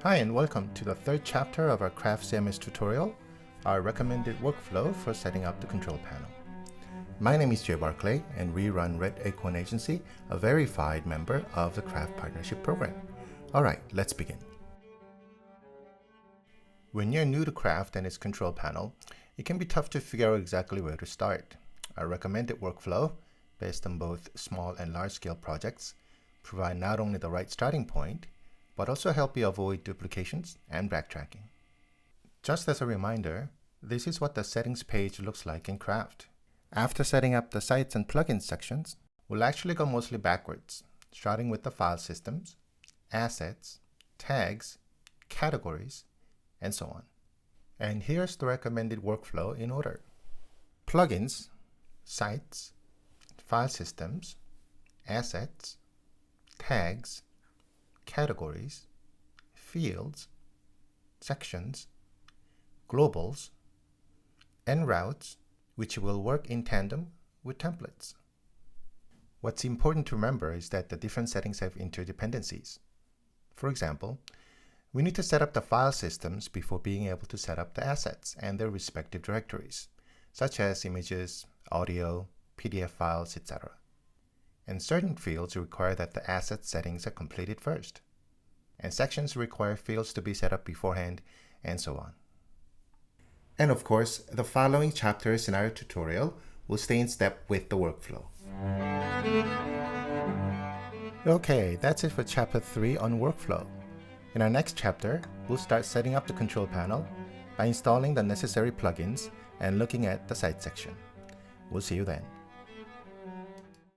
Hi and welcome to the third chapter of our Craft CMS tutorial, our recommended workflow for setting up the control panel. My name is Jay Barclay and we run Red Acorn Agency, a verified member of the Craft Partnership Program. Alright, let's begin. When you're new to Craft and its control panel, it can be tough to figure out exactly where to start. Our recommended workflow, based on both small and large-scale projects, provide not only the right starting point, but also help you avoid duplications and backtracking. Just as a reminder, this is what the settings page looks like in Craft. After setting up the sites and plugins sections, we'll actually go mostly backwards, starting with the file systems, assets, tags, categories, and so on. And here's the recommended workflow in order. Plugins, sites, file systems, assets, tags, categories, fields, sections, globals, and routes, which will work in tandem with templates. What's important to remember is that the different settings have interdependencies. For example, we need to set up the file systems before being able to set up the assets and their respective directories, such as images, audio, PDF files, etc. And certain fields require that the asset settings are completed first. And sections require fields to be set up beforehand, and so on. And of course, the following chapters in our tutorial will stay in step with the workflow. Okay, that's it for chapter 3 on workflow. In our next chapter, we'll start setting up the control panel by installing the necessary plugins and looking at the site section. We'll see you then.